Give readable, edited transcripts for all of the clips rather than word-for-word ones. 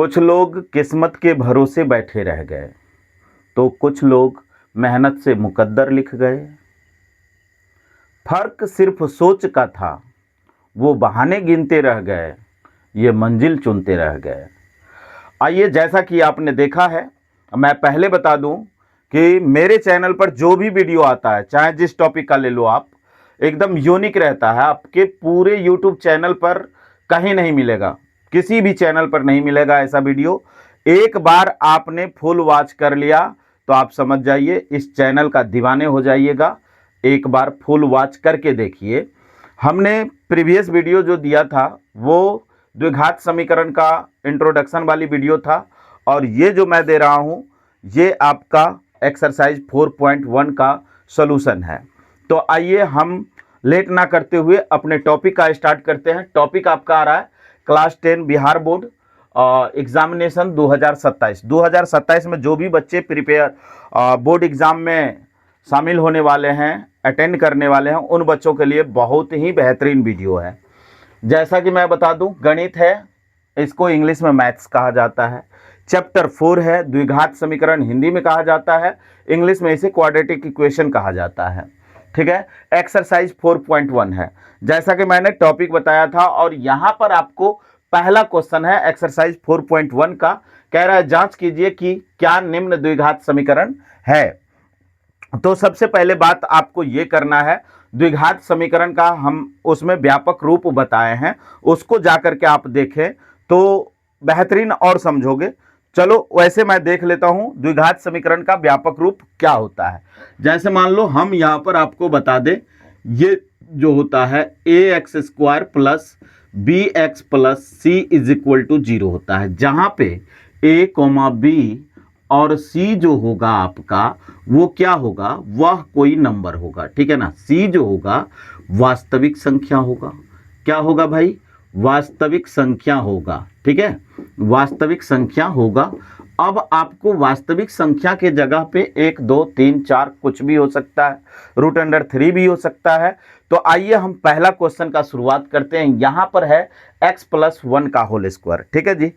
कुछ लोग किस्मत के भरोसे बैठे रह गए, तो कुछ लोग मेहनत से मुकद्दर लिख गए। फर्क सिर्फ सोच का था, वो बहाने गिनते रह गए, ये मंजिल चुनते रह गए। आइए, जैसा कि आपने देखा है, मैं पहले बता दूं कि मेरे चैनल पर जो भी वीडियो आता है, चाहे जिस टॉपिक का ले लो आप, एकदम यूनिक रहता है। आपके पूरे यूट्यूब चैनल पर कहीं नहीं मिलेगा, किसी भी चैनल पर नहीं मिलेगा ऐसा वीडियो। एक बार आपने फुल वॉच कर लिया तो आप समझ जाइए, इस चैनल का दीवाने हो जाइएगा। एक बार फुल वॉच करके देखिए। हमने प्रीवियस वीडियो जो दिया था वो द्विघात समीकरण का इंट्रोडक्शन वाली वीडियो था, और ये जो मैं दे रहा हूँ ये आपका एक्सरसाइज 4.1 का सॉल्यूशन है। तो आइए हम लेट ना करते हुए अपने टॉपिक का स्टार्ट करते हैं। टॉपिक आपका आ रहा है क्लास 10 बिहार बोर्ड एग्जामिनेशन 2027 में जो भी बच्चे प्रिपेयर बोर्ड एग्जाम में शामिल होने वाले हैं, अटेंड करने वाले हैं, उन बच्चों के लिए बहुत ही बेहतरीन वीडियो है। जैसा कि मैं बता दूं, गणित है, इसको इंग्लिश में मैथ्स कहा जाता है। चैप्टर 4 है, द्विघात समीकरण हिंदी में कहा जाता है, इंग्लिश में इसे क्वाड्रेटिक इक्वेशन कहा जाता है। ठीक है, एक्सरसाइज 4.1 है, जैसा कि मैंने टॉपिक बताया था। और यहां पर आपको पहला क्वेश्चन है एक्सरसाइज 4.1 का, कह रहा है जांच कीजिए कि क्या निम्न द्विघात समीकरण है। तो सबसे पहले बात आपको यह करना है, द्विघात समीकरण का हम उसमें व्यापक रूप बताए हैं, उसको जाकर के आप देखें तो बेहतरीन और समझोगे। चलो वैसे मैं देख लेता हूं द्विघात समीकरण का व्यापक रूप क्या होता है। जैसे मान लो हम यहां पर आपको बता दें, ये जो होता है ax² plus bx plus c is equal to 0 होता है, जहां पे a, b और c जो होगा आपका वो क्या होगा, वह कोई नंबर होगा। ठीक है ना, c जो होगा वास्तविक संख्या होगा। क्या होगा भाई, वास्तविक संख्या होगा। ठीक है, वास्तविक संख्या होगा। अब आपको वास्तविक संख्या के जगह पे 1, 2, 3, 4 कुछ भी हो सकता है, √3 भी हो सकता है। तो आइए हम पहला क्वेश्चन का शुरुआत करते हैं। यहां पर है x प्लस 1 का होल स्क्वायर। ठीक है जी,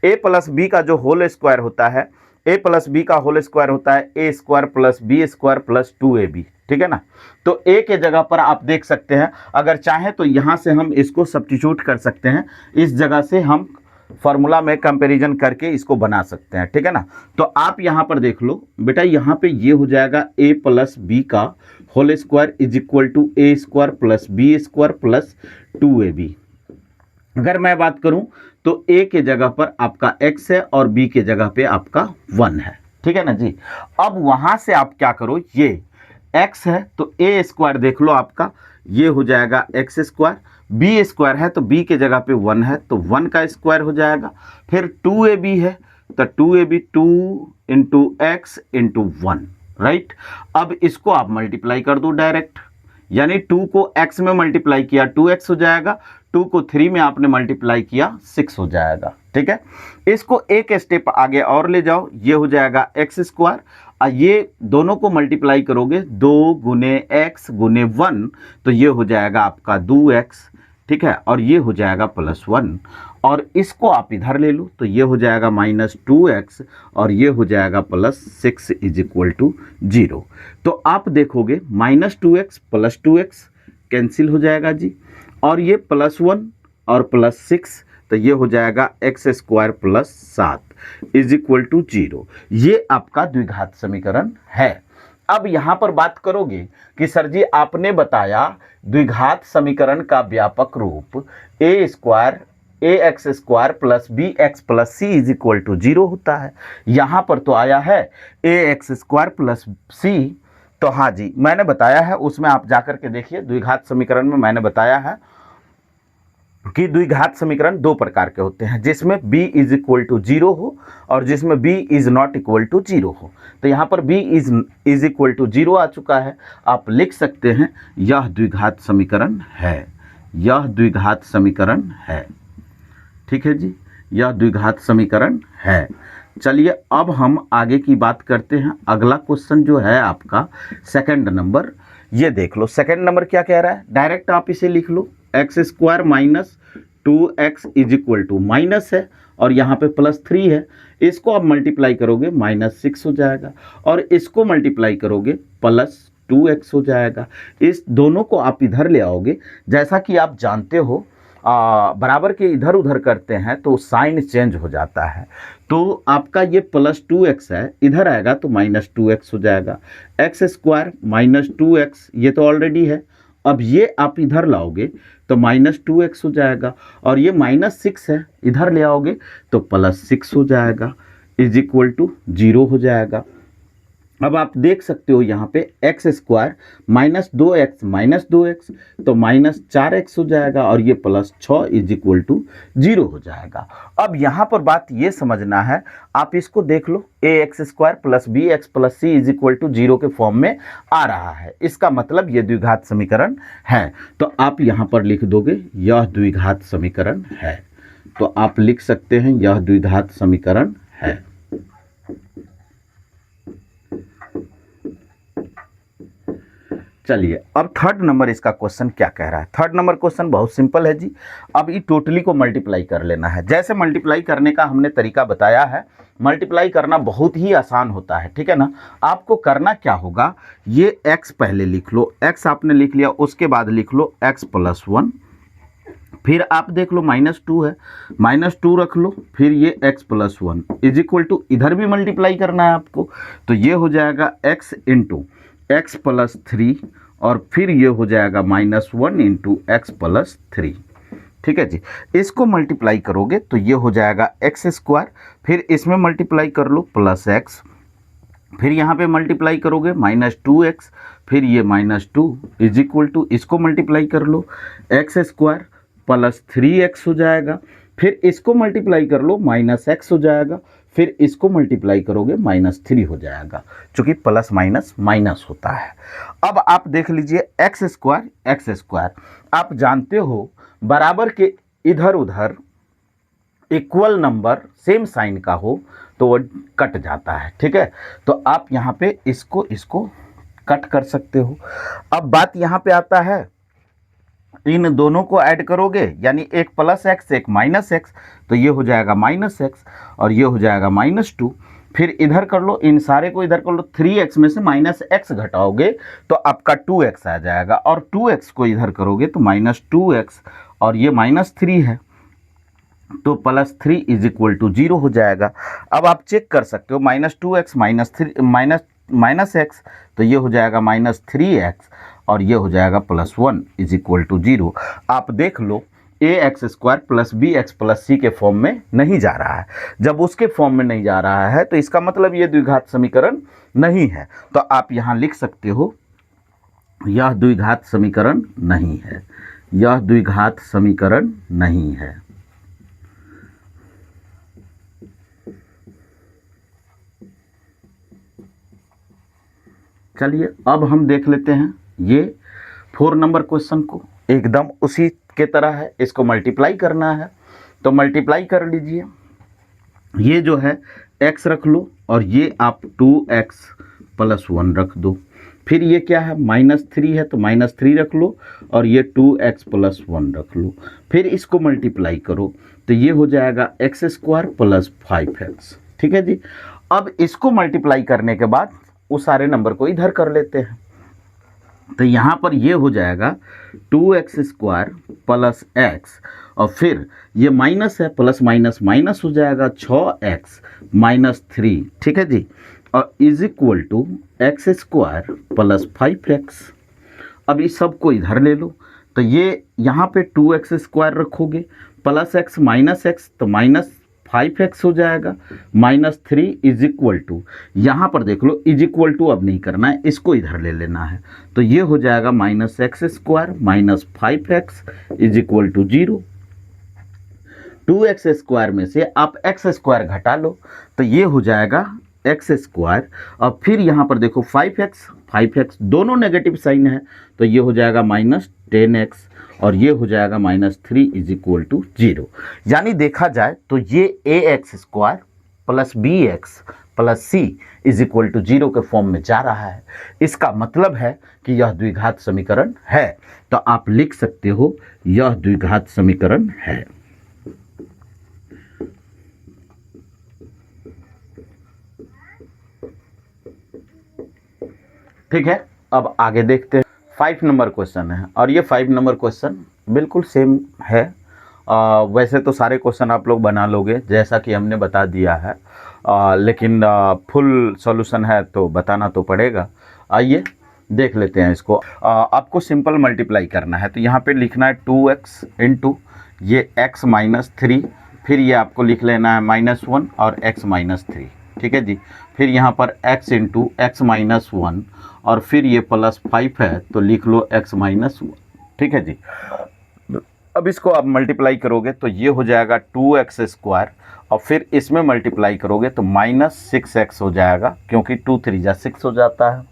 a प्लस बी का जो होल स्क्वायर होता है, a प्लस बी का होल स्क्वायर होता है a² plus b² plus 2ab। ठीक है ना, तो a के जगह पर आप देख सकते हैं, अगर चाहें तो यहां से हम इसको सब्स्टिट्यूट कर सकते हैं, इस जगह से हम फॉर्मूला में कंपैरिजन करके इसको बना सकते हैं। ठीक है ना, तो आप यहां पर देख लो बेटा, यहां पे ये हो जाएगा a प्लस बी का whole square is equal to a² plus b² plus 2ab। अगर मैं बात करूं तो a के जगह पर आपका x है और b के जगह पे आपका 1 है। ठीक है ना जी, अब वहां से आप क्या करो, ये x है तो a² देख लो आपका, ये हो जाएगा x², b² है तो b के जगह पे 1 है तो 1 का स्क्वायर हो जाएगा। फिर 2ab है तो 2ab 2 into x into 1, right. अब इसको आप मल्टीप्लाई कर दो डायरेक्ट, यानी 2 को x में मल्टीप्लाई किया 2x हो जाएगा, 2 को 3 में आपने मल्टीप्लाई किया 6 हो जाएगा। ठीक है, इसको एक स्टेप आगे और ले जाओ, ये हो जाएगा x², ये दोनों को मल्टीप्लाई करोगे 2 गुने x गुने 1 तो ये हो जाएगा आपका 2x। ठीक है, और ये हो जाएगा प्लस 1, और इसको आप इधर ले लो तो ये हो जाएगा माइनस 2x और ये हो जाएगा प्लस 6 इज इक्वल टू 0। तो आप देखोगे minus 2x plus 2x cancel हो जाएगा जी, और ये प्लस 1 और प्लस 6 तो ये हो जाएगा x² plus 7 is equal to 0। ये आपका द्विघात समीकरण है। अब यहां पर बात करोगे कि सर जी आपने बताया द्विघात समीकरण का व्यापक रूप ax² plus bx plus c is equal to 0 होता है। यहां पर तो आया है ax² प्लस c, तो हाँ जी मैंने बताया है, उसमें आप जाकर के देखिए, द्विघात समीकरण में मैंने बताया है कि द्विघात समीकरण दो प्रकार के होते हैं, जिसमें b इज इक्वल टू 0 हो और जिसमें b is not equal to 0 हो। तो यहाँ पर b इज इक्वल टू 0 आ चुका है, आप लिख सकते हैं यह द्विघात समीकरण है, यह द्विघात समीकरण है। ठीक है जी, यह द्विघात समीकरण है। चलिए अब हम आगे की बात करते हैं। अगला क्वेश्चन जो है आपका सेकंड नंबर, ये देख लो सेकंड नंबर क्या कह रहा है, डायरेक्ट आप इसे लिख लो x² minus 2x is equal to, minus है और यहाँ पे +3 है, इसको आप मल्टीप्लाई करोगे -6 हो जाएगा, और इसको मल्टीप्लाई करोगे +2x हो जाएगा। इस दोनों को आप इधर ले आओगे। जैसा कि आप जानते हो बराबर के इधर उधर करते हैं तो साइन चेंज हो जाता है। तो आपका ये +2x है, इधर आएगा तो -2x हो जाएगा। x² -2x ये तो ऑलरेडी है, अब ये आप इधर लाओगे तो -2x हो जाएगा, और ये -6 है, इधर ले आओगे तो +6 हो जाएगा, इज इक्वल टू 0 हो जाएगा। अब आप देख सकते हो यहाँ पे x² -2x तो -4x हो जाएगा, और ये +6 इज इक्वल टू 0 हो जाएगा। अब यहाँ पर बात ये समझना है, आप इसको देख लो, ax² + bx + c is equal to 0 के फॉर्म में आ रहा है। इसका मतलब ये द्विघात समीकरण है। तो आप यहाँ पर लिख दोगे यह द्विघात समीकरण है। तो आप लिख सकते हैं यह द्विघात समीकरण है। चलिए अब थर्ड नंबर इसका क्वेश्चन क्या कह रहा है। थर्ड नंबर क्वेश्चन बहुत सिंपल है जी। अब ये टोटली को मल्टीप्लाई कर लेना है। जैसे मल्टीप्लाई करने का हमने तरीका बताया है, मल्टीप्लाई करना बहुत ही आसान होता है, ठीक है ना। आपको करना क्या होगा, ये x पहले लिख लो, x आपने लिख लिया, उसके बाद लिख लो x + 1, फिर आप देख लो -2 है, -2 रख लो, फिर ये x + 1 इज इक्वल टू, इधर भी मल्टीप्लाई करना है आपको, तो ये हो जाएगा x × x + 3, और फिर ये हो जाएगा -1 × x + 3, ठीक है जी। इसको मल्टीप्लाई करोगे तो ये हो जाएगा x², फिर इसमें मल्टीप्लाई कर लो +x, फिर यहाँ पे मल्टीप्लाई करोगे -2x, फिर ये -2 इज इक्वल टू, इसको मल्टीप्लाई कर लो x² + 3x हो जाएगा, फिर इसको मल्टीप्लाई कर लो -x हो जाएगा, फिर इसको मल्टीप्लाई करोगे -3 हो जाएगा, चूंकि प्लस माइनस माइनस होता है। अब आप देख लीजिए x² आप जानते हो बराबर के इधर उधर इक्वल नंबर सेम साइन का हो तो वो कट जाता है, ठीक है। तो आप यहाँ पे इसको कट कर सकते हो। अब बात यहाँ पे आता है, इन दोनों को ऐड करोगे, यानी एक +x एक -x, तो ये हो जाएगा -x, और ये हो जाएगा -2, फिर इधर कर लो, इन सारे को इधर कर लो, 3x में से -x घटाओगे तो आपका 2x आ जाएगा, और 2x को इधर करोगे तो -2x, और ये -3 है तो +3 इज इक्वल टू 0 हो जाएगा। अब आप चेक कर सकते हो, -2x -x, तो ये हो जाएगा -3x, और ये हो जाएगा +1 इज इक्वल टू 0। आप देख लो ax² + bx + c के फॉर्म में नहीं जा रहा है। जब उसके फॉर्म में नहीं जा रहा है तो इसका मतलब ये द्विघात समीकरण नहीं है। तो आप यहाँ लिख सकते हो यह द्विघात समीकरण नहीं है, यह द्विघात समीकरण नहीं है। चलिए अब हम देख लेते हैं ये 4 नंबर क्वेश्चन को, एकदम उसी के तरह है, इसको मल्टीप्लाई करना है तो मल्टीप्लाई कर लीजिए। ये जो है x रख लो, और ये आप 2x + 1 रख दो, फिर ये क्या है -3 है तो -3 रख लो, और ये 2x + 1 रख लो, फिर इसको मल्टीप्लाई करो तो ये हो जाएगा x² + 5x, ठीक है जी। अब इसको मल्टीप्लाई करने के बाद उस सारे नंबर को इधर कर लेते हैं, तो यहाँ पर ये हो जाएगा 2x² + x, और फिर ये माइनस है, प्लस माइनस माइनस हो जाएगा 6x - 3, ठीक है जी, और is equal to x² + 5x। अब इस सब को इधर ले लो, तो ये यहाँ पे 2x² रखोगे, +x - x तो -5x हो जाएगा, -3 इज इक्वल टू, यहाँ पर देख लो इज इक्वल टू अब नहीं करना है, इसको इधर ले लेना है, तो ये हो जाएगा -x² - 5x is equal to 0। 2x² में से आप x² घटा लो तो ये हो जाएगा x², और फिर यहाँ पर देखो 5x दोनों नेगेटिव साइन है, तो ये हो जाएगा -10x, और ये हो जाएगा -3 इज इक्वल टू 0। यानी देखा जाए तो ये ax² + bx + c is equal to 0 के फॉर्म में जा रहा है। इसका मतलब है कि यह द्विघात समीकरण है। तो आप लिख सकते हो यह द्विघात समीकरण है। ठीक है, अब आगे देखते हैं। 5 नंबर क्वेश्चन है और ये 5 नंबर क्वेश्चन बिल्कुल सेम है। वैसे तो सारे क्वेश्चन आप लोग बना लोगे जैसा कि हमने बता दिया है, लेकिन फुल सॉल्यूशन है तो बताना तो पड़ेगा। आइए देख लेते हैं इसको। आपको सिंपल मल्टीप्लाई करना है, तो यहाँ पे लिखना है 2x इंटू ये x माइनस 3, फिर ये आपको लिख लेना है -1 और x माइनस 3, ठीक है जी। फिर यहाँ पर x इंटू एक्स माइनस 1 और फिर ये +5 है तो लिख लो x माइनस 1, ठीक है जी। अब इसको आप मल्टीप्लाई करोगे तो ये हो जाएगा 2x स्क्वायर और फिर इसमें मल्टीप्लाई करोगे तो -6x हो जाएगा, क्योंकि 2 3 जा 6 हो जाता है।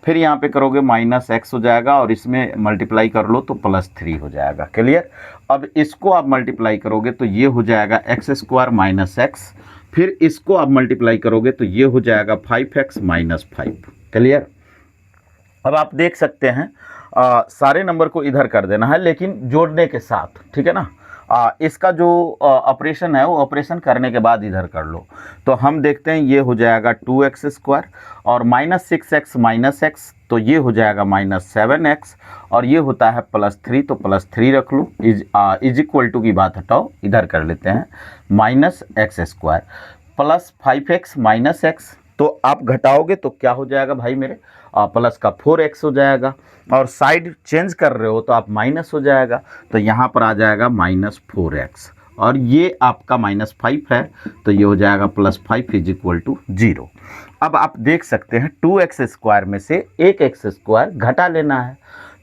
फिर यहाँ पे करोगे -x हो जाएगा और इसमें मल्टीप्लाई कर लो तो +3 हो जाएगा। क्लियर। अब इसको आप मल्टीप्लाई करोगे तो ये हो जाएगा x स्क्वायर माइनस एक्स, फिर इसको आप मल्टीप्लाई करोगे तो ये हो जाएगा 5x माइनस 5। क्लियर। अब आप देख सकते हैं सारे नंबर को इधर कर देना है, लेकिन जोड़ने के साथ, ठीक है ना। इसका जो ऑपरेशन है वो ऑपरेशन करने के बाद इधर कर लो। तो हम देखते हैं ये हो जाएगा 2x स्क्वायर और -6x माइनस एक्स, तो ये हो जाएगा -7x और ये होता है +3, तो +3 रख लो। इज इक्वल टू की बात हटाओ, इधर कर लेते हैं -x square plus 5x minus x, तो आप घटाओगे तो क्या हो जाएगा भाई मेरे, प्लस का 4x हो जाएगा और साइड चेंज कर रहे हो तो आप माइनस हो जाएगा, तो यहाँ पर आ जाएगा -4x और ये आपका -5 है तो ये हो जाएगा +5 इज इक्वल टू 0। अब आप देख सकते हैं 2x स्क्वायर में से एक x स्क्वायर घटा लेना है,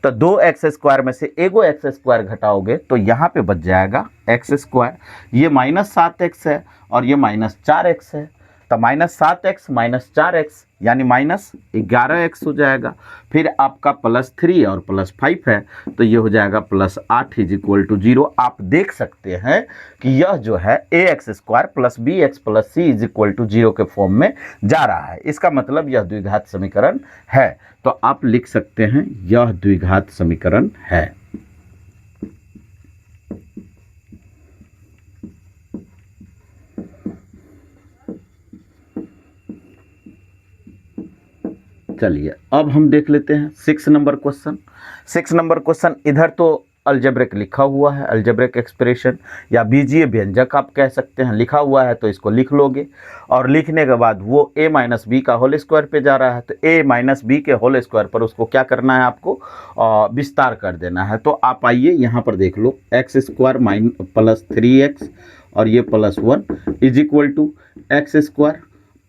तो 2x स्क्वायर में से एगो x स्क्वायर घटाओगे तो यहाँ पे बच जाएगा x स्क्वायर, ये -7x है और ये -4x है, तो -7x माइनस 4x यानी -11x हो जाएगा। फिर आपका +3 और +5 है तो ये हो जाएगा +8 इज इक्वल टू 0। आप देख सकते हैं कि यह जो है ax square plus bx plus c is equal to 0 के फॉर्म में जा रहा है। इसका मतलब यह द्विघात समीकरण है, तो आप लिख सकते हैं यह द्विघात समीकरण है। चलिए अब हम देख लेते हैं 6 नंबर क्वेश्चन। 6 नंबर क्वेश्चन इधर तो अलजेब्रिक लिखा हुआ है, अलजेब्रिक एक्सप्रेशन या बीजीय व्यंजक आप कह सकते हैं, लिखा हुआ है तो इसको लिख लोगे और लिखने के बाद वो a माइनस बी का होल स्क्वायर पे जा रहा है, तो a माइनस बी के होल स्क्वायर पर उसको क्या करना है, आपको विस्तार कर देना है। तो आप आइए यहाँ पर देख लो एक्स स्क्वायर प्लस 3x और ये +1 is equal to X square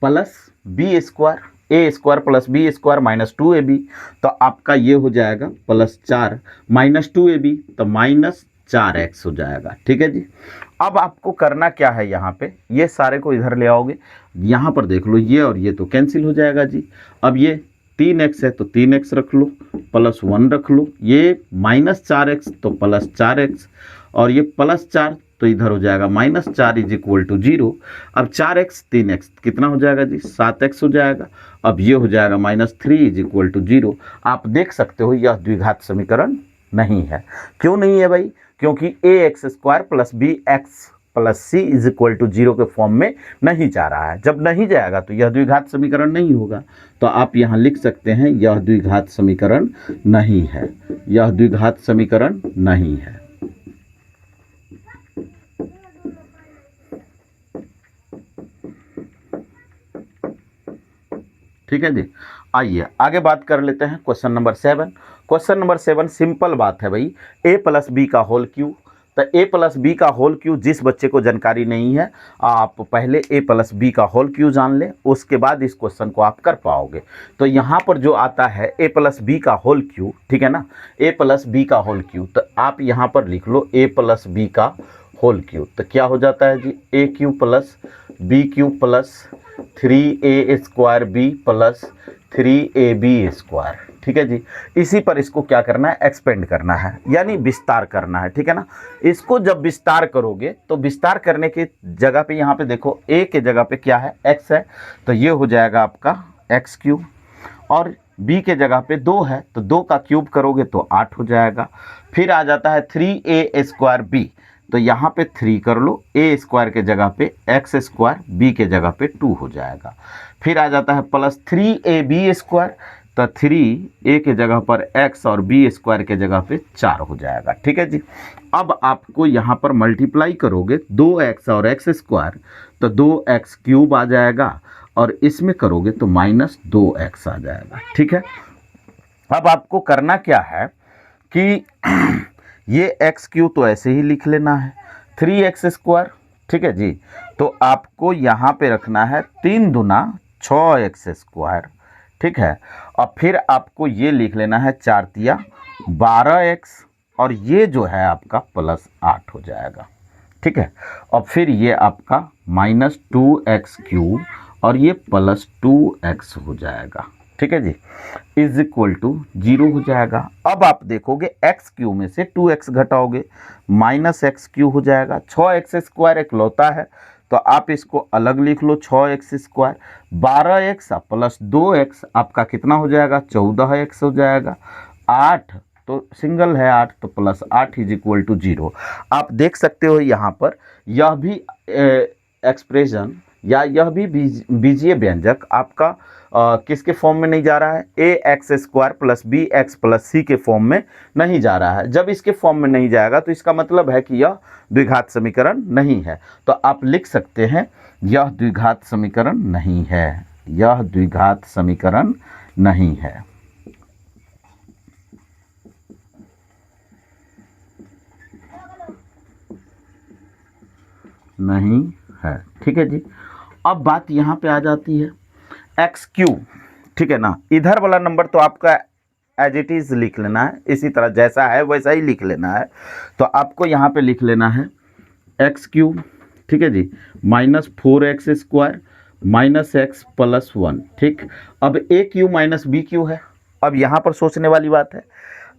plus B square A square plus B square -2ab, तो आपका ये हो जाएगा +4 -2ab तो -4x हो जाएगा, ठीक है जी। अब आपको करना क्या है, यहाँ पे ये सारे को इधर ले आओगे, यहाँ पर देख लो ये और ये तो कैंसिल हो जाएगा जी। अब ये 3x है तो 3x रख लो, +1 रख लो, ये -4x तो +4x और ये +4 तो इधर हो जाएगा -4 इज इक्वल टू 0। अब 4x 3x कितना हो जाएगा जी, 7x हो जाएगा। अब ये हो जाएगा -3 इज इक्वल टू 0। आप देख सकते हो यह द्विघात समीकरण नहीं है। क्यों नहीं है भाई, क्योंकि ax square plus bx plus C is equal to 0 के फॉर्म में नहीं जा रहा है। जब नहीं जाएगा तो यह द्विघात समीकरण नहीं होगा, तो आप यहाँ लिख सकते हैं यह द्विघात समीकरण नहीं है, यह द्विघात समीकरण नहीं है। ठीक है जी। आइए आगे बात कर लेते हैं question number 7। Question number 7 simple बात है भाई, a प्लस बी का होल क्यू। तो a प्लस बी का होल क्यू जिस बच्चे को जानकारी नहीं है, आप पहले a प्लस बी का होल क्यू जान ले, उसके बाद इस क्वेश्चन को आप कर पाओगे। तो यहाँ पर जो आता है a प्लस बी का होल क्यू, ठीक है ना, a प्लस बी का होल क्यू, तो आप यहाँ पर लिख लो a प्लस बी का होल क्यू, तो क्या हो जाता है जी, A cube plus B cube plus 3a square B plus 3ab square, ठीक है जी। इसी पर इसको क्या करना है, एक्सपेंड करना है, यानी विस्तार करना है, ठीक है ना। इसको जब विस्तार करोगे तो विस्तार करने की जगह पे यहाँ पे देखो a के जगह पे क्या है, x है, तो ये हो जाएगा आपका x क्यूब, और b के जगह पे 2 है तो 2 का क्यूब करोगे तो 8 हो जाएगा। फिर आ जाता है 3a स्क्वायर b, तो यहाँ पे 3 कर लो, a स्क्वायर के जगह पे x स्क्वायर, b के जगह पे 2 हो जाएगा। फिर आ जाता है प्लस 3ab स्क्वायर, तो 3 a के जगह पर x और b स्क्वायर के जगह पे 4 हो जाएगा। ठीक है जी। अब आपको यहाँ पर मल्टीप्लाई करोगे 2x और x स्क्वायर तो 2x क्यूब आ जाएगा, और इसमें करोगे तो -2x आ जाएगा। ठीक है। अब आपको करना क्या है कि ये x क्यूब तो ऐसे ही लिख लेना है, 3x स्क्वायर। ठीक है जी। तो आपको यहाँ पे रखना है 3 दूना 6x स्क्वायर। ठीक है। और फिर आपको ये लिख लेना है 4 तिया 12x, और ये जो है आपका +8 हो जाएगा। ठीक है। और फिर ये आपका -2x क्यूब और ये +2x हो जाएगा। ठीक है जी। इज इक्वल टू 0 हो जाएगा। अब आप देखोगे x क्यू में से 2x घटाओगे -x क्यू हो जाएगा। 6x स्क्वायर एक लौता है तो आप इसको अलग लिख लो, 6x स्क्वायर 12x +2x आपका कितना हो जाएगा, 14x हो जाएगा। 8 तो सिंगल है 8 तो +8 इज इक्वल टू 0। आप देख सकते हो यहाँ पर यह भी एक्सप्रेशन या यह भी बीजीय व्यंजक आपका किसके फॉर्म में नहीं जा रहा है, ax स्क्वायर + bx + c के फॉर्म में नहीं जा रहा है। जब इसके फॉर्म में नहीं जाएगा तो इसका मतलब है कि यह द्विघात समीकरण नहीं है। तो आप लिख सकते हैं यह द्विघात समीकरण नहीं है, यह द्विघात समीकरण नहीं है। नहीं है। ठीक है जी। अब बात यहाँ पे आ जाती है एक्स क्यू। ठीक है ना। इधर वाला नंबर तो आपका एज इट इज़ लिख लेना है, इसी तरह जैसा है वैसा ही लिख लेना है। तो आपको यहाँ पे लिख लेना है एक्स क्यू। ठीक है जी। -4x square -x + 1। ठीक। अब ए क्यू माइनस बी क्यू है। अब यहाँ पर सोचने वाली बात है,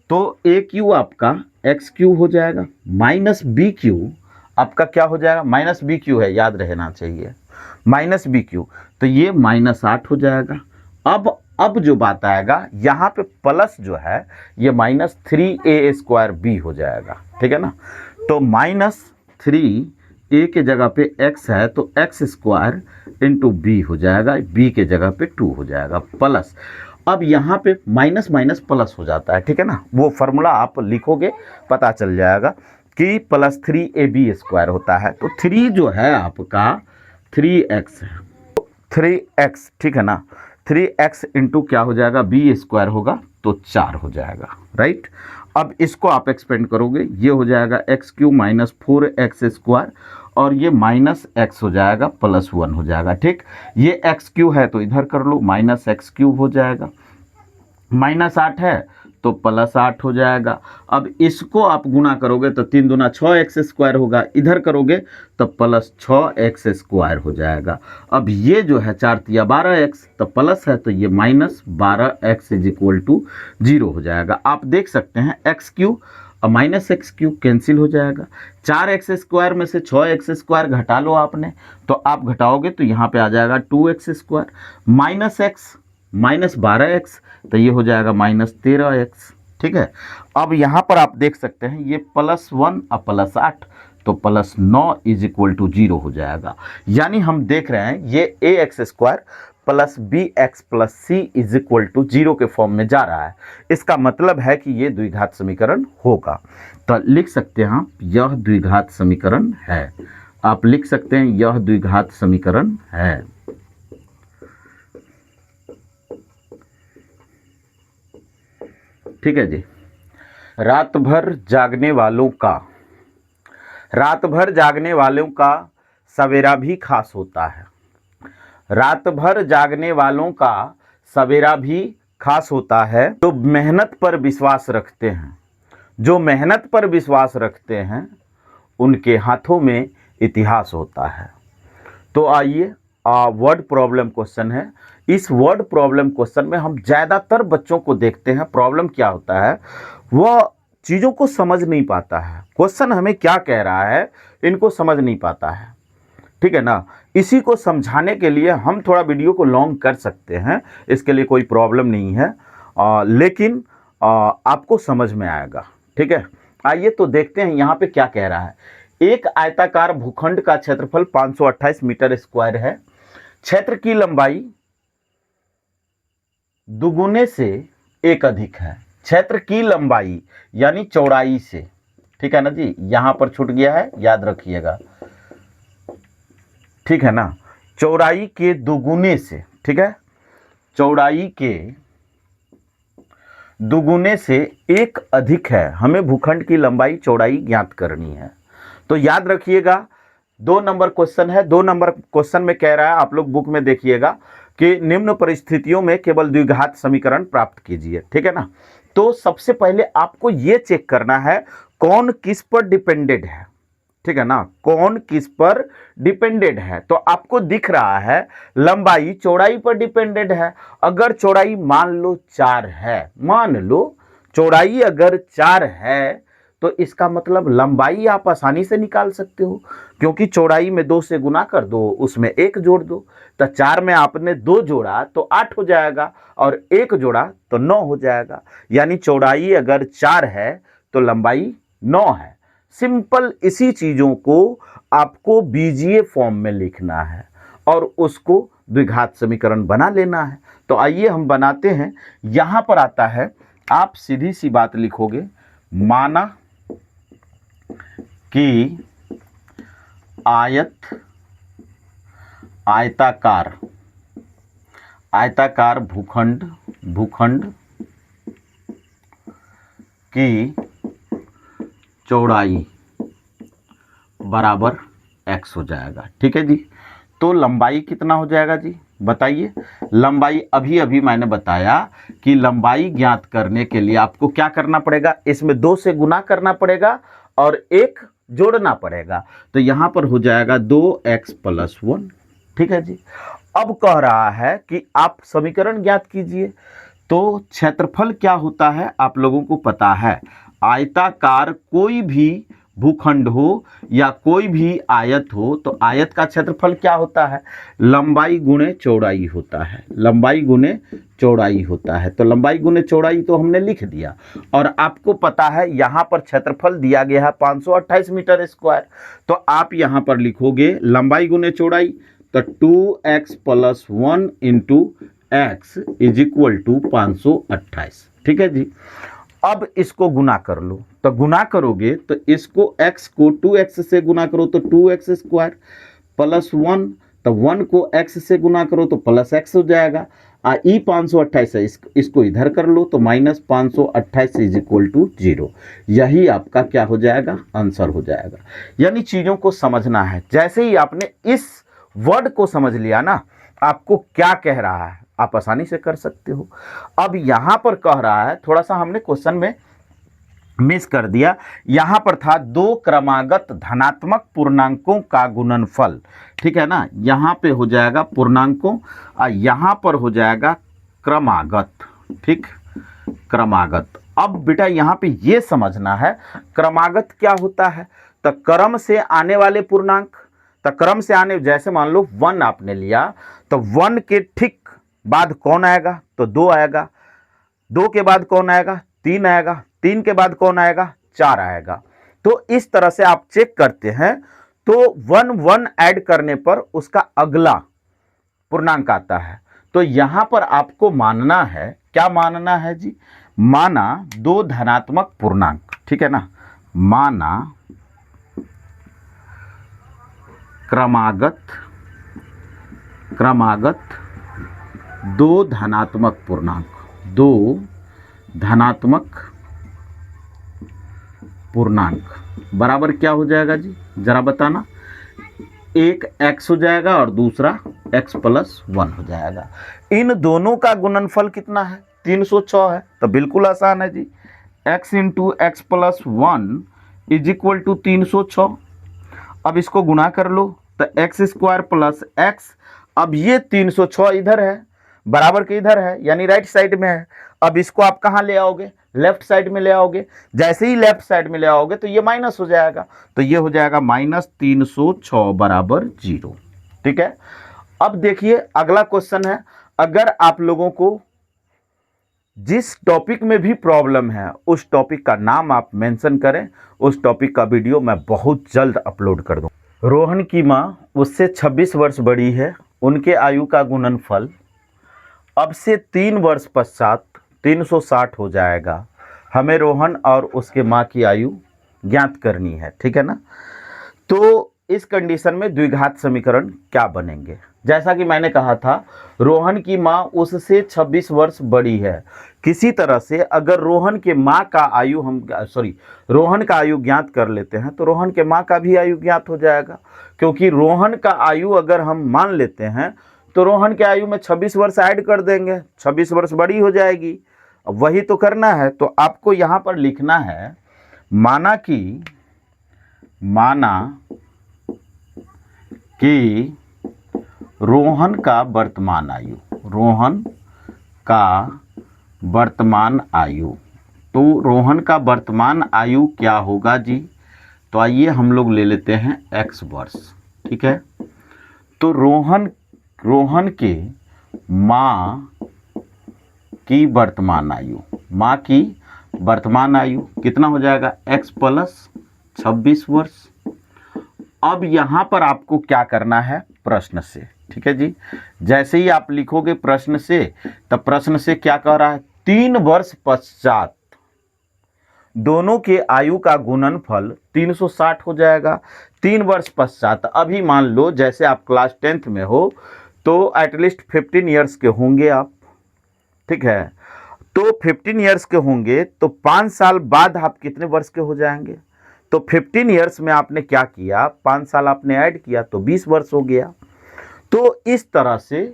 तो ए क्यू आपका एक्स क्यू हो जाएगा, माइनस बी क्यू आपका क्या हो जाएगा, -bq है, याद रहना चाहिए, -bq। तो ये -8 हो जाएगा। अब जो बात आएगा यहाँ पे प्लस जो है ये -3a स्क्वायर b हो जाएगा। ठीक है ना। तो -3a के जगह पे x है तो x स्क्वायर इंटू b हो जाएगा, b के जगह पे 2 हो जाएगा प्लस। अब यहाँ पे माइनस माइनस प्लस हो जाता है। ठीक है ना। वो फार्मूला आप लिखोगे पता चल जाएगा कि +3ab स्क्वायर होता है। तो 3 जो है आपका 3x है, 3x। ठीक है ना। 3x इंटू क्या हो जाएगा, b स्क्वायर होगा तो 4 हो जाएगा। राइट। अब इसको आप एक्सपेंड करोगे, ये हो जाएगा x³ -4x स्क्वायर और ये -x हो जाएगा +1 हो जाएगा। ठीक। ये x³ है तो इधर कर लो, -x³ हो जाएगा, -8 है तो +8 हो जाएगा। अब इसको आप गुना करोगे तो 3 दूना 6x स्क्वायर होगा, इधर करोगे तो +6x स्क्वायर हो जाएगा। अब ये जो है 4 तिया 12x तो प्लस है तो ये -12x इज इक्वल टू 0 हो जाएगा। आप देख सकते हैं x³ और -x³ कैंसिल हो जाएगा। 4x स्क्वायर में से 6x स्क्वायर घटा लो आपने, तो आप घटाओगे तो यहाँ पे आ जाएगा 2x स्क्वायर -x -12x तो ये हो जाएगा -13x। ठीक है। अब यहाँ पर आप देख सकते हैं ये +1 और +8 तो +9 इज इक्वल टू 0 हो जाएगा। यानी हम देख रहे हैं ये ax square + bx + c is equal to 0 के फॉर्म में जा रहा है। इसका मतलब है कि ये द्विघात समीकरण होगा। तो लिख सकते हैं आप यह द्विघात समीकरण है। आप लिख सकते हैं यह द्विघात समीकरण है। ठीक है जी। रात भर जागने वालों का सवेरा भी खास होता है। रात भर जागने वालों का सवेरा भी खास होता है। जो मेहनत पर विश्वास रखते हैं उनके हाथों में इतिहास होता है। तो आइए वर्ड प्रॉब्लम क्वेश्चन है। इस वर्ड प्रॉब्लम क्वेश्चन में हम ज़्यादातर बच्चों को देखते हैं, प्रॉब्लम क्या होता है, वह चीज़ों को समझ नहीं पाता है। क्वेश्चन हमें क्या कह रहा है इनको समझ नहीं पाता है। ठीक है ना। इसी को समझाने के लिए हम थोड़ा वीडियो को लॉन्ग कर सकते हैं, इसके लिए कोई प्रॉब्लम नहीं है, लेकिन आपको समझ में आएगा। ठीक है। आइए तो देखते हैं यहाँ पे क्या कह रहा है। एक आयताकार भूखंड का क्षेत्रफल 528 मीटर स्क्वायर है। क्षेत्र की लंबाई दुगुने से एक अधिक है क्षेत्र की लंबाई यानी चौड़ाई से। ठीक है ना जी, यहां पर छूट गया है, याद रखिएगा। ठीक है ना, चौड़ाई के दुगुने से, ठीक है, चौड़ाई के दुगुने से एक अधिक है। हमें भूखंड की लंबाई चौड़ाई ज्ञात करनी है। तो याद रखिएगा 2 नंबर क्वेश्चन है। 2 नंबर क्वेश्चन में कह रहा है, आप लोग बुक में देखिएगा कि निम्न परिस्थितियों में केवल द्विघात समीकरण प्राप्त कीजिए। ठीक है ना, तो सबसे पहले आपको यह चेक करना है कौन किस पर डिपेंडेड है। ठीक है ना, कौन किस पर डिपेंडेड है। तो आपको दिख रहा है लंबाई चौड़ाई पर डिपेंडेड है। अगर चौड़ाई मान लो 4 है, मान लो चौड़ाई अगर 4 है तो इसका मतलब लंबाई आप आसानी से निकाल सकते हो, क्योंकि चौड़ाई में 2 से गुना कर दो, उसमें 1 जोड़ दो। तो 4 में आपने 2 जोड़ा तो 8 हो जाएगा और 1 जोड़ा तो 9 हो जाएगा। यानी चौड़ाई अगर 4 है तो लंबाई 9 है। सिंपल इसी चीजों को आपको बीजीय फॉर्म में लिखना है और उसको द्विघात समीकरण बना लेना है। तो आइए हम बनाते हैं। यहां पर आता है, आप सीधी सी बात लिखोगे, माना कि आयताकार भूखंड की चौड़ाई बराबर x हो जाएगा। ठीक है जी, तो लंबाई कितना हो जाएगा जी, बताइए। लंबाई अभी मैंने बताया कि लंबाई ज्ञात करने के लिए आपको क्या करना पड़ेगा, इसमें 2 से गुना करना पड़ेगा और 1 जोड़ना पड़ेगा। तो यहां पर हो जाएगा 2x + 1। ठीक है जी, अब कह रहा है कि आप समीकरण ज्ञात कीजिए। तो क्षेत्रफल क्या होता है आप लोगों को पता है। आयताकार कोई भी भूखंड हो या कोई भी आयत हो तो आयत का क्षेत्रफल क्या होता है, लंबाई गुणे चौड़ाई होता है। लंबाई गुणे चौड़ाई होता है। तो लंबाई गुणे चौड़ाई तो हमने लिख दिया और आपको पता है यहां पर क्षेत्रफल दिया गया है 528 मीटर स्क्वायर। तो आप यहां पर लिखोगे लंबाई गुणे चौड़ाई, तो 2x + 1 × x = 528। ठीक है जी, अब इसको गुना कर लो। तो गुना करोगे तो इसको x को 2x से गुना करो तो 2x² + 1, तो 1 को x से गुना करो तो +x हो जाएगा। ई 528 है, इसको इधर कर लो तो -528 = 0। यही आपका क्या हो जाएगा, आंसर हो जाएगा। यानी चीजों को समझना है। जैसे ही आपने इस वर्ड को समझ लिया ना, आपको क्या कह रहा है आप आसानी से कर सकते हो। अब यहां पर कह रहा है, थोड़ा सा हमने क्वेश्चन में मिस कर दिया। यहां पर था 2 क्रमागत धनात्मक पूर्णांकों का गुणनफल। ठीक है ना, यहां पे हो जाएगा पूर्णांकों और यहां पर हो जाएगा क्रमागत। ठीक, क्रमागत। अब बेटा यहां पे ये समझना है क्रमागत क्या होता है। तो क्रम से आने वाले पूर्णांक, तो क्रम से आने, जैसे मान लो 1 आपने लिया तो 1 के ठीक बाद कौन आएगा, तो 2 आएगा। 2 के बाद कौन आएगा, 3 आएगा। 3 के बाद कौन आएगा, 4 आएगा। तो इस तरह से आप चेक करते हैं। तो 1 ऐड करने पर उसका अगला पूर्णांक आता है। तो यहां पर आपको मानना है, क्या मानना है जी, माना 2 धनात्मक पूर्णांक। ठीक है ना, माना क्रमागत 2 धनात्मक पूर्णांक, 2 धनात्मक पूर्णांक बराबर क्या हो जाएगा जी, जरा बताना। एक x हो जाएगा और दूसरा x + 1 हो जाएगा। इन दोनों का गुणनफल कितना है, 306 है। तो बिल्कुल आसान है जी, x × x + 1 = 306। अब इसको गुना कर लो तो x² + x। अब ये 306 इधर है, बराबर के इधर है, यानी राइट साइड में है। अब इसको आप कहां ले आओगे, लेफ्ट साइड में ले आओगे। जैसे ही लेफ्ट साइड में ले आओगे तो ये माइनस हो जाएगा। तो ये हो जाएगा -306 = 0। ठीक है, अब देखिए अगला क्वेश्चन है। अगर आप लोगों को जिस टॉपिक में भी प्रॉब्लम है उस टॉपिक का नाम आप मेंशन करें, उस टॉपिक का वीडियो मैं बहुत जल्द अपलोड कर दूं। रोहन की मां उससे 26 वर्ष बड़ी है। उनके आयु का गुणनफल अब से 3 वर्ष पश्चात 360 हो जाएगा। हमें रोहन और उसके माँ की आयु ज्ञात करनी है, ठीक है ना। तो इस कंडीशन में द्विघात समीकरण क्या बनेंगे? जैसा कि मैंने कहा था, रोहन की माँ उससे 26 वर्ष बड़ी है। किसी तरह से अगर रोहन के माँ का आयु रोहन का आयु ज्ञात कर लेते हैं तो रोहन के माँ का भी आयु ज्ञात हो जाएगा। क्योंकि रोहन का आयु अगर हम मान लेते हैं तो रोहन के आयु में 26 वर्ष ऐड कर देंगे, 26 वर्ष बड़ी हो जाएगी। अब वही तो करना है। तो आपको यहाँ पर लिखना है, माना कि रोहन का वर्तमान आयु, तो रोहन का वर्तमान आयु क्या होगा जी? तो आइए हम लोग ले लेते हैं x वर्ष, ठीक है। तो रोहन के माँ की वर्तमान आयु कितना हो जाएगा? x प्लस 26 वर्ष। अब यहाँ पर आपको क्या करना है? प्रश्न से, ठीक है जी। जैसे ही आप लिखोगे प्रश्न से, तब प्रश्न से क्या कह रहा है? 3 वर्ष पश्चात दोनों के आयु का गुणनफल 360 हो जाएगा। 3 वर्ष पश्चात, अभी मान लो जैसे आप क्लास 10th में हो तो एटलीस्ट 15 ईयर्स के होंगे आप, ठीक है। तो 15 ईयर्स के होंगे तो 5 साल बाद आप कितने वर्ष के हो जाएंगे? तो 15 ईयर्स में आपने क्या किया? 5 साल आपने ऐड किया तो 20 वर्ष हो गया। तो इस तरह से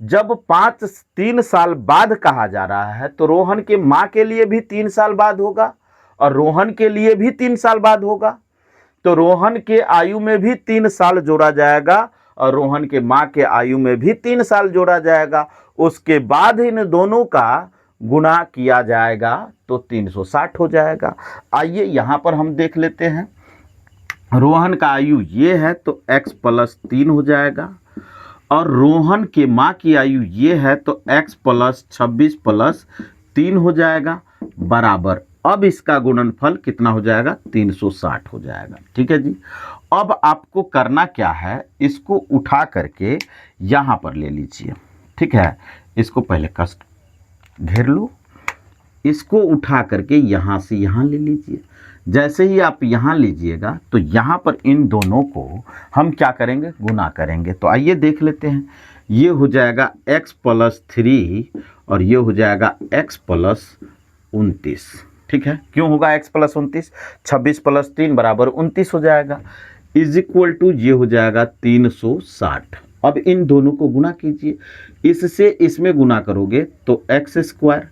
जब 3 साल बाद कहा जा रहा है तो रोहन के माँ के लिए भी 3 साल बाद होगा और रोहन के लिए भी 3 साल बाद होगा। तो रोहन के आयु में भी 3 साल जोड़ा जाएगा और रोहन के माँ के आयु में भी 3 साल जोड़ा जाएगा। उसके बाद इन दोनों का गुणा किया जाएगा तो 360 हो जाएगा। आइए यहाँ पर हम देख लेते हैं। रोहन का आयु ये है तो x प्लस 3 हो जाएगा और रोहन के माँ की आयु ये है तो x प्लस 26 प्लस 3 हो जाएगा बराबर। अब इसका गुणनफल कितना हो जाएगा? 360 हो जाएगा, ठीक है जी। अब आपको करना क्या है? इसको उठा करके यहाँ पर ले लीजिए, ठीक है। इसको पहले कष्ट घेर लो, इसको उठा करके यहाँ से यहाँ ले लीजिए। जैसे ही आप यहाँ लीजिएगा तो यहाँ पर इन दोनों को हम क्या करेंगे? गुना करेंगे। तो आइए देख लेते हैं। ये हो जाएगा x प्लस 3 और ये हो जाएगा x प्लस 29, ठीक है। क्यों होगा x प्लस 29? 26 प्लस 3 बराबर 29 हो जाएगा, इज इक्वल टू ये हो जाएगा 360। अब इन दोनों को गुना कीजिए, इससे इसमें गुना करोगे तो x स्क्वायर,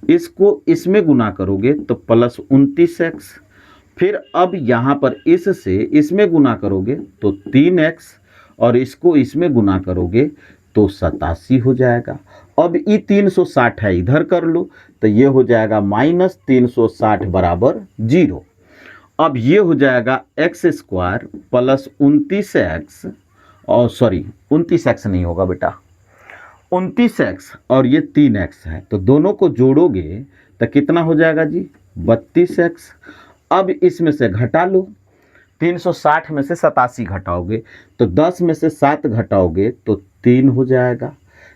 इसको इसमें गुना करोगे तो प्लस 29x, फिर अब यहाँ पर इससे इसमें गुना करोगे तो 3x और इसको इसमें गुना करोगे तो 87 हो जाएगा। अब ये 360 है, इधर कर लो तो ये हो जाएगा माइनस 360 बराबर 0। अब ये हो जाएगा x स्क्वायर प्लस 29x और 29x नहीं होगा बेटा, 29x और ये 3x है, तो दोनों को जोड़ोगे तो कितना हो जाएगा जी? 32x। अब इसमें से घटा लो, 360 में से 87 घटाओगे तो 10 में से 7 घटाओगे तो 3 हो जाएगा।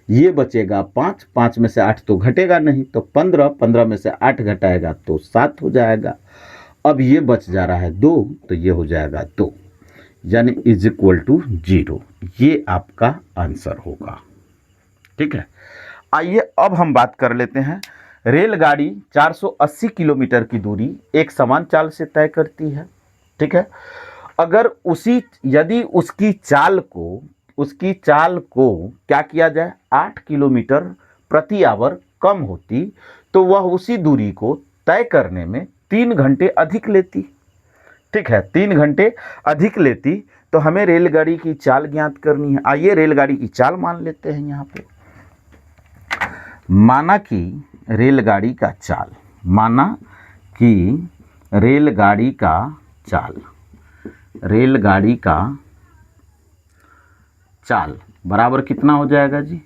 ये बचेगा 5, 5 में से 8 तो घटेगा नहीं तो 15, 15 में से 8 घटाएगा तो 7 हो जाएगा। अब ये बच जा रहा है 2 तो ये हो जाएगा 2, यानी इज इक्वल टू 0। ये आपका आंसर होगा, ठीक है। आइए अब हम बात कर लेते हैं। रेलगाड़ी 480 किलोमीटर की दूरी एक समान चाल से तय करती है, ठीक है। अगर यदि उसकी चाल को क्या किया जाए? 8 किलोमीटर प्रति आवर कम होती तो वह उसी दूरी को तय करने में 3 घंटे अधिक लेती, ठीक है। 3 घंटे अधिक लेती तो हमें रेलगाड़ी की चाल ज्ञात करनी है। आइए रेलगाड़ी की चाल मान लेते हैं। यहाँ पे माना कि रेलगाड़ी का चाल बराबर कितना हो जाएगा जी?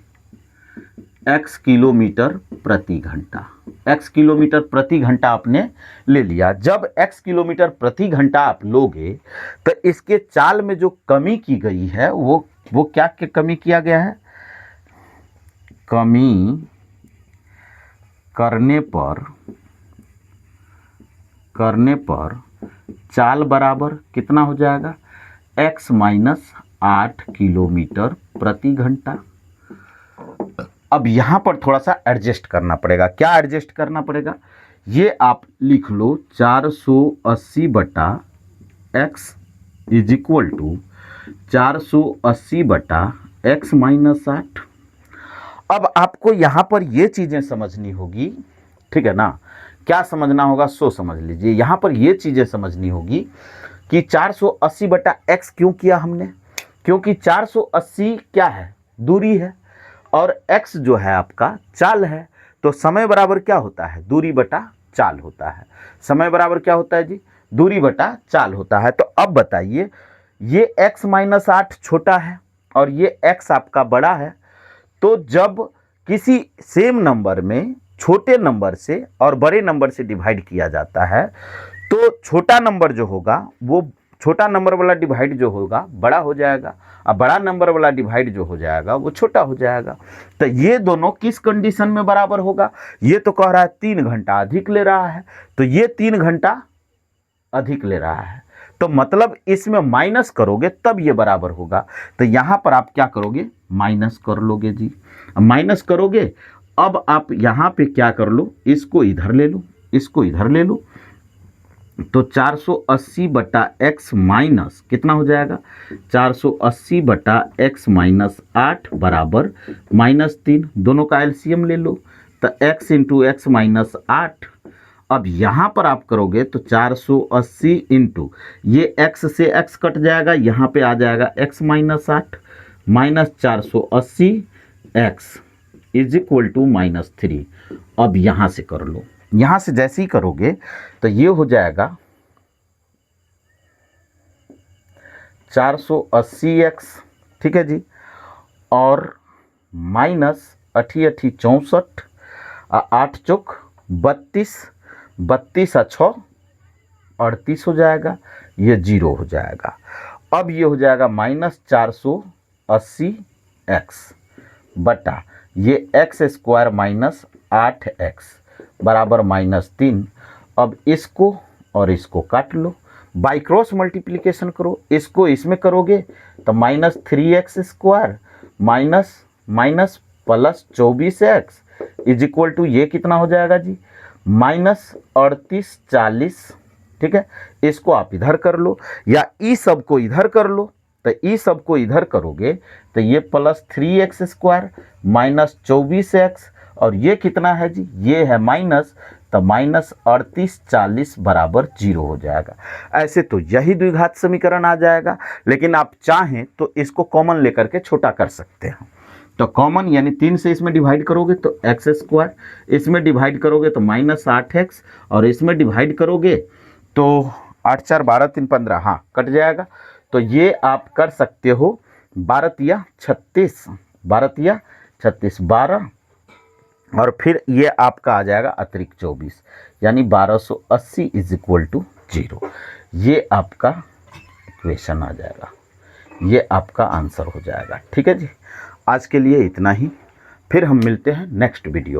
x किलोमीटर प्रति घंटा। x किलोमीटर प्रति घंटा आपने ले लिया। जब x किलोमीटर प्रति घंटा आप लोगे तो इसके चाल में जो कमी की गई है वो क्या कमी किया गया है? कमी करने पर चाल बराबर कितना हो जाएगा, x माइनस 8 किलोमीटर प्रति घंटा। अब यहाँ पर थोड़ा सा एडजस्ट करना पड़ेगा। क्या एडजस्ट करना पड़ेगा, ये आप लिख लो 480 बटा x इज इक्वल टू 480 बटा x माइनस 8। अब आपको यहाँ पर ये चीज़ें समझनी होगी, ठीक है ना। क्या समझना होगा सो समझ लीजिए। यहाँ पर ये चीज़ें समझनी होगी कि 480 बटा x क्यों किया हमने, क्योंकि 480 क्या है, दूरी है, और x जो है आपका चाल है। तो समय बराबर क्या होता है, दूरी बटा चाल होता है। समय बराबर क्या होता है जी, दूरी बटा चाल होता है। तो अब बताइए, ये x माइनस 8 छोटा है और ये x आपका बड़ा है। तो जब किसी सेम नंबर में छोटे नंबर से और बड़े नंबर से डिवाइड किया जाता है, तो छोटा नंबर जो होगा वो छोटा नंबर वाला डिवाइड जो होगा बड़ा हो जाएगा, और बड़ा नंबर वाला डिवाइड जो हो जाएगा वो छोटा हो जाएगा। तो ये दोनों किस कंडीशन में बराबर होगा, ये तो कह रहा है 3 घंटा अधिक ले रहा है, तो ये 3 घंटा अधिक ले रहा है, तो मतलब इसमें माइनस करोगे तब ये बराबर होगा। तो यहाँ पर आप क्या करोगे, माइनस कर लोगे जी। माइनस करोगे, अब आप यहाँ पे क्या कर लो, इसको इधर ले लो, इसको इधर ले लो। तो 480 बटा x माइनस कितना हो जाएगा, 480 बटा x माइनस 8 बराबर -3। दोनों का एलसीएम ले लो, तो x इंटू एक्स माइनस 8। अब यहाँ पर आप करोगे तो 480 इंटू ये x से x कट जाएगा, यहाँ पे आ जाएगा x minus 8 minus 480 x is equal to -3। अब यहाँ से कर लो, यहाँ से जैसे ही करोगे तो ये हो जाएगा 480x, ठीक है जी, और माइनस 8 64, 8 चौक 32, 32 6 38 हो जाएगा, ये 0 हो जाएगा। अब ये हो जाएगा -480x बटा ये x स्क्वायर माइनस 8x बराबर -3। अब इसको और इसको काट लो, बाई क्रॉस मल्टीप्लिकेशन करो, इसको इसमें करोगे तो -3x square minus plus 24x is equal to ये कितना हो जाएगा जी, -38 40, ठीक है। इसको आप इधर कर लो या ई सब को इधर कर लो, तो ई सब को इधर करोगे तो ये +3x स्क्वायर माइनस 24x, और ये कितना है जी, ये है माइनस, तो -38 40 बराबर 0 हो जाएगा। ऐसे तो यही द्विघात समीकरण आ जाएगा, लेकिन आप चाहें तो इसको कॉमन लेकर के छोटा कर सकते हैं। तो कॉमन यानी 3 से इसमें डिवाइड करोगे तो x स्क्वायर, इसमें डिवाइड करोगे तो -8x, और इसमें डिवाइड करोगे तो 8 4 12 3 15, हाँ कट जाएगा। तो ये आप कर सकते हो 12 तिया 36, 12 तिया 36 12, और फिर ये आपका आ जाएगा अतिरिक्त 24, यानी 1280 इज इक्वल टू 0। ये आपका इक्वेशन आ जाएगा, ये आपका आंसर हो जाएगा, ठीक है जी। आज के लिए इतना ही, फिर हम मिलते हैं नेक्स्ट वीडियो में।